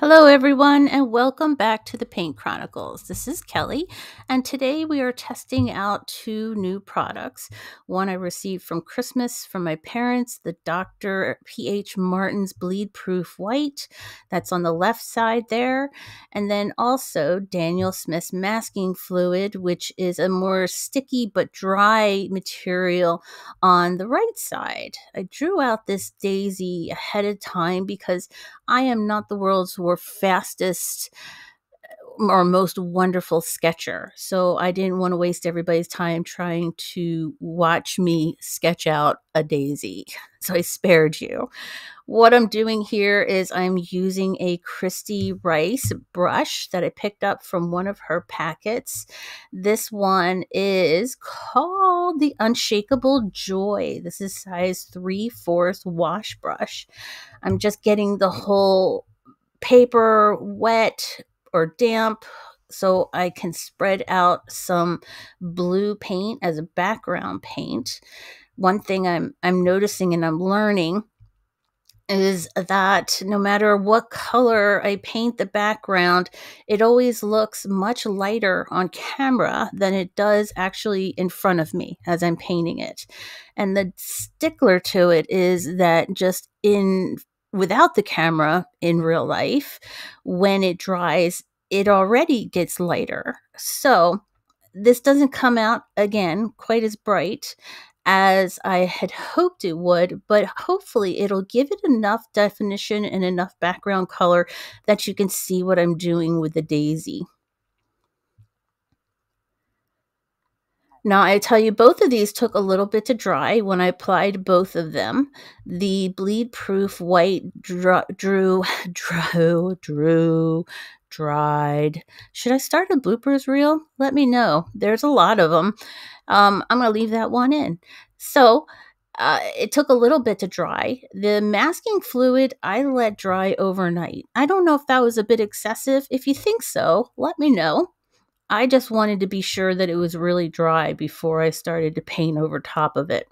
Hello, everyone, and welcome back to the Paint Chronicles. This is Kelly, and today we are testing out two new products. One I received from Christmas from my parents, the Dr. P.H. Martin's Bleed Proof White. That's on the left side there. And then also Daniel Smith's Masking Fluid, which is a more sticky but dry material on the right side. I drew out this daisy ahead of time because I am not the world's fastest or most wonderful sketcher. So I didn't want to waste everybody's time trying to watch me sketch out a daisy. So I spared you. What I'm doing here is I'm using a Kristy Rice brush that I picked up from one of her packets. This one is called the Unshakeable Joy. This is size 3/4 wash brush. I'm just getting the whole paper wet or damp so I can spread out some blue paint as a background paint. One thing I'm noticing and I'm learning is that no matter what color I paint the background, it always looks much lighter on camera than it does actually in front of me as I'm painting it. And the stickler to it is that just without the camera in real life, when it dries, it already gets lighter. So this doesn't come out again quite as bright as I had hoped it would, but hopefully it'll give it enough definition and enough background color that you can see what I'm doing with the daisy. Now, I tell you, both of these took a little bit to dry when I applied both of them. The bleed proof white dried. Should I start a bloopers reel? Let me know. There's a lot of them. I'm going to leave that one in. So it took a little bit to dry. The masking fluid I let dry overnight. I don't know if that was a bit excessive. If you think so, let me know. I just wanted to be sure that it was really dry before I started to paint over top of it.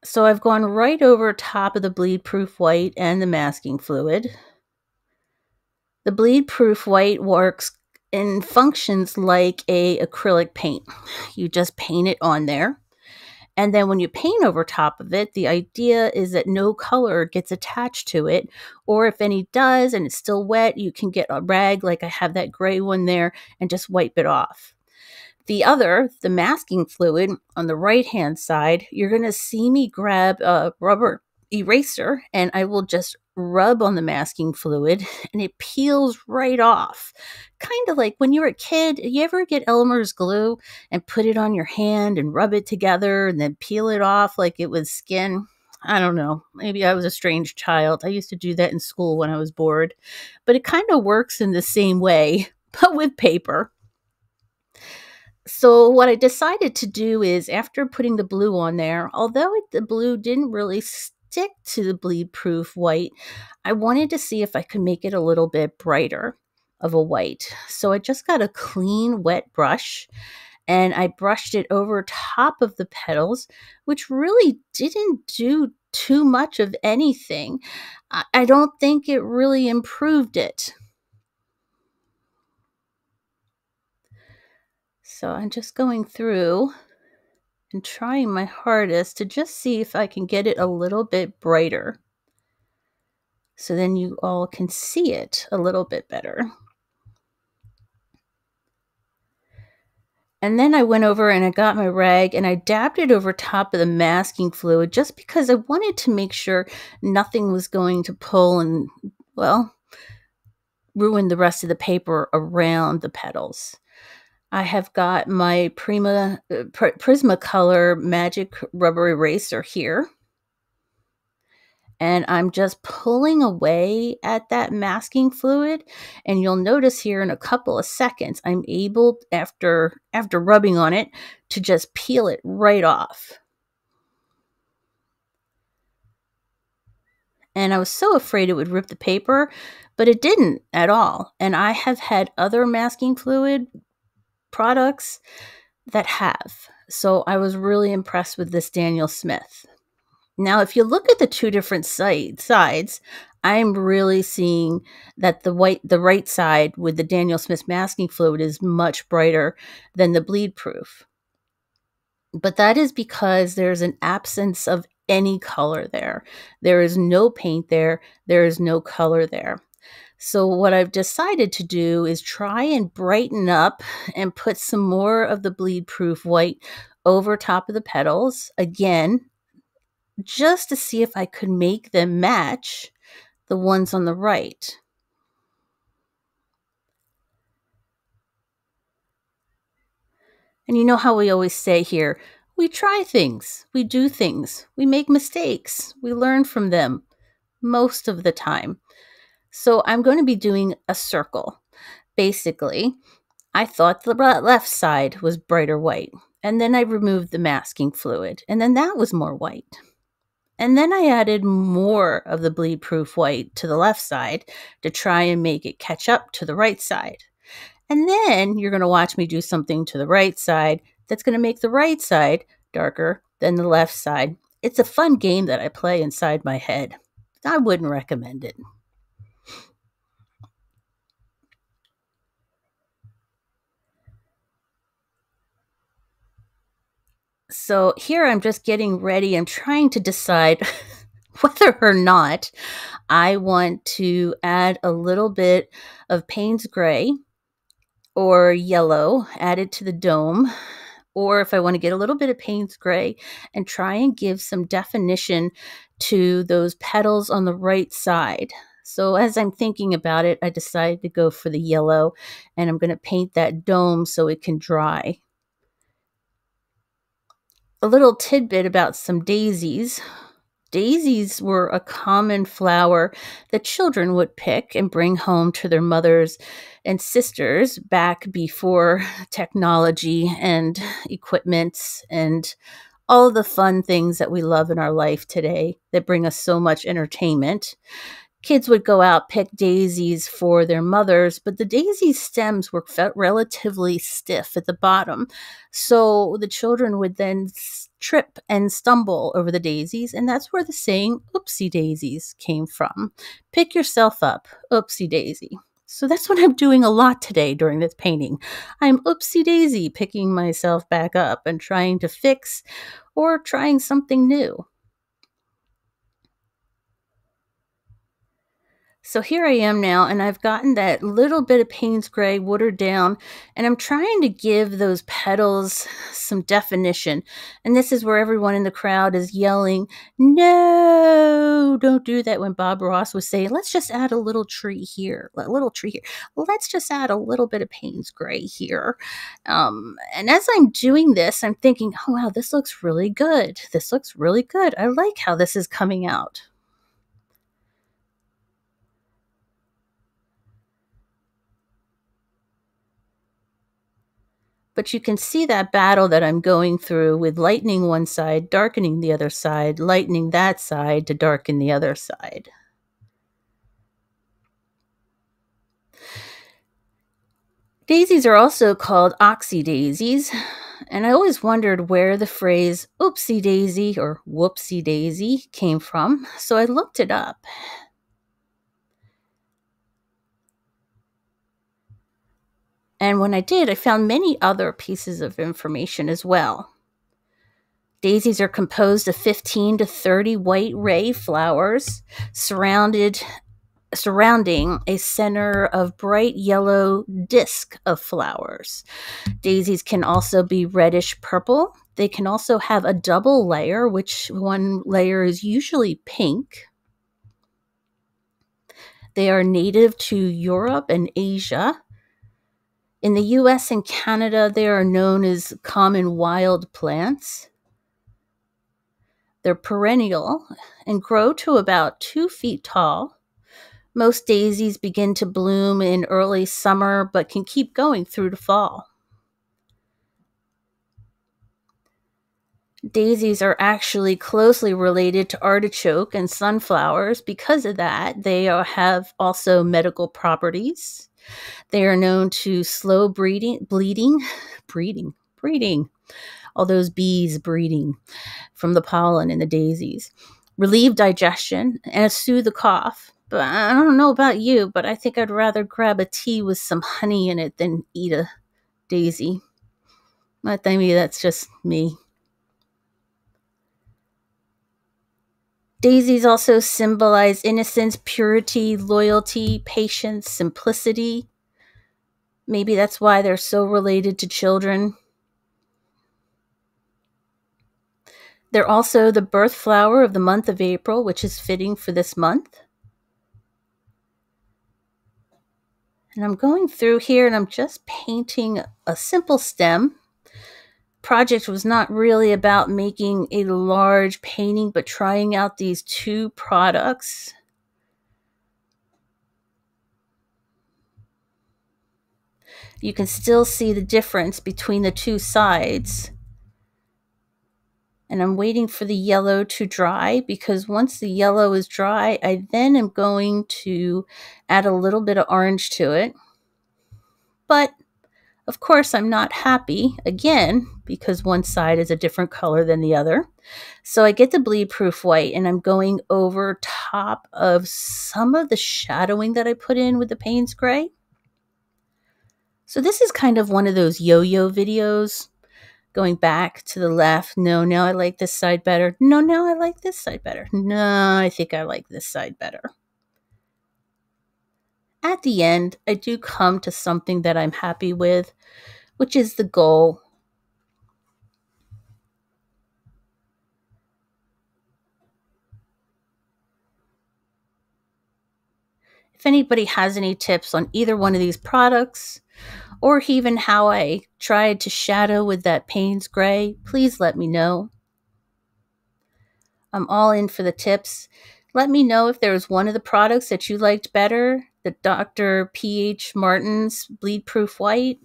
So I've gone right over top of the bleed proof white and the masking fluid. The bleed proof white works and functions like a acrylic paint. You just paint it on there. And then when you paint over top of it, the idea is that no color gets attached to it. Or if any does and it's still wet, you can get a rag, like I have that gray one there, and just wipe it off. The masking fluid on the right-hand side, you're going to see me grab a rubber eraser and I will just rub on the masking fluid and it peels right off. Kind of like when you were a kid, you ever get Elmer's glue and put it on your hand and rub it together and then peel it off like it was skin? I don't know. Maybe I was a strange child. I used to do that in school when I was bored. But it kind of works in the same way, but with paper. So what I decided to do is, after putting the blue on there, although the blue didn't really stick to the bleed proof white, I wanted to see if I could make it a little bit brighter of a white. So I just got a clean wet brush and I brushed it over top of the petals, which really didn't do too much of anything. I don't think it really improved it. So I'm just going through and trying my hardest to just see if I can get it a little bit brighter. So then you all can see it a little bit better. And then I went over and I got my rag and I dabbed it over top of the masking fluid just because I wanted to make sure nothing was going to pull and, well, ruin the rest of the paper around the petals. I have got my Prismacolor Magic Rubber Eraser here. And I'm just pulling away at that masking fluid. And you'll notice here in a couple of seconds, I'm able, after rubbing on it, to just peel it right off. And I was so afraid it would rip the paper, but it didn't at all. And I have had other masking fluid products that have. So I was really impressed with this Daniel Smith. Now, if you look at the two different sides, I'm really seeing that the right side with the Daniel Smith masking fluid is much brighter than the bleed proof. But that is because there's an absence of any color there. There is no paint there. There is no color there. So what I've decided to do is try and brighten up and put some more of the bleed proof white over top of the petals. Again, just to see if I could make them match the ones on the right. And you know how we always say here, we try things, we do things, we make mistakes, we learn from them most of the time. So I'm going to be doing a circle. Basically, I thought the left side was brighter white, and then I removed the masking fluid, and then that was more white. And then I added more of the bleed proof white to the left side to try and make it catch up to the right side. And then you're going to watch me do something to the right side that's going to make the right side darker than the left side. It's a fun game that I play inside my head. I wouldn't recommend it. So here I'm just getting ready. I'm trying to decide whether or not I want to add a little bit of Payne's Gray or yellow added to the dome, or if I want to get a little bit of Payne's Gray and try and give some definition to those petals on the right side. So as I'm thinking about it, I decided to go for the yellow, and I'm going to paint that dome so it can dry. A little tidbit about some daisies. Daisies were a common flower that children would pick and bring home to their mothers and sisters back before technology and equipment and all the fun things that we love in our life today that bring us so much entertainment. Kids would go out, pick daisies for their mothers, but the daisy stems were relatively stiff at the bottom. So the children would then trip and stumble over the daisies, and that's where the saying, oopsie daisies, came from. Pick yourself up, oopsie daisy. So that's what I'm doing a lot today during this painting. I'm oopsie daisy picking myself back up and trying to fix or trying something new. So here I am now, and I've gotten that little bit of Payne's Gray watered down, and I'm trying to give those petals some definition. And this is where everyone in the crowd is yelling, no, don't do that, when Bob Ross was saying, let's just add a little tree here, a little tree here. Let's just add a little bit of Payne's Gray here. And as I'm doing this, I'm thinking, oh, wow, this looks really good. This looks really good. I like how this is coming out. But you can see that battle that I'm going through with lightening one side, darkening the other side, lightening that side to darken the other side. Daisies are also called oxy daisies, and I always wondered where the phrase oopsie daisy or whoopsie daisy came from, so I looked it up. And when I did, I found many other pieces of information as well. Daisies are composed of 15 to 30 white ray flowers surrounding a center of bright yellow disc of flowers. Daisies can also be reddish purple. They can also have a double layer, which one layer is usually pink. They are native to Europe and Asia. In the US and Canada, they are known as common wild plants. They're perennial and grow to about 2 feet tall. Most daisies begin to bloom in early summer, but can keep going through the fall. Daisies are actually closely related to artichoke and sunflowers. Because of that, they have also medical properties. They are known to slow breeding, all those bees breeding from the pollen in the daisies. Relieve digestion and soothe the cough. But I don't know about you, but I think I'd rather grab a tea with some honey in it than eat a daisy. But maybe that's just me. Daisies also symbolize innocence, purity, loyalty, patience, simplicity. Maybe that's why they're so related to children. They're also the birth flower of the month of April, which is fitting for this month. And I'm going through here and I'm just painting a simple stem. Project was not really about making a large painting, but trying out these two products. You can still see the difference between the two sides. And I'm waiting for the yellow to dry, because once the yellow is dry, I then am going to add a little bit of orange to it. But of course, I'm not happy, again, because one side is a different color than the other. So I get the bleed proof white and I'm going over top of some of the shadowing that I put in with the Payne's Gray. So this is kind of one of those yo-yo videos, going back to the left. No, now I like this side better. No, now I like this side better. No, I think I like this side better. At the end, I do come to something that I'm happy with, which is the goal. If anybody has any tips on either one of these products, or even how I tried to shadow with that Payne's Gray, please let me know. I'm all in for the tips. Let me know if there was one of the products that you liked better, the Dr. P.H. Martin's Bleed Proof White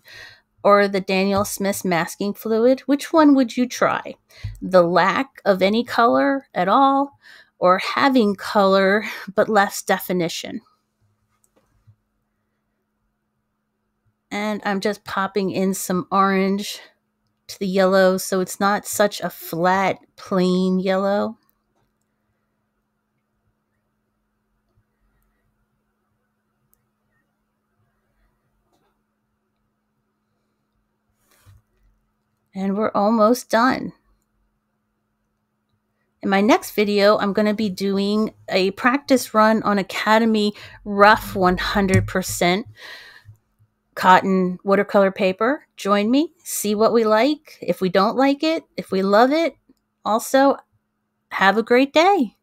or the Daniel Smith's Masking Fluid. Which one would you try? The lack of any color at all, or having color but less definition? And I'm just popping in some orange to the yellow so it's not such a flat, plain yellow. And we're almost done. In my next video, I'm going to be doing a practice run on Academy Rough 100% cotton watercolor paper. Join me, see what we like, if we don't like it, if we love it. Also, have a great day.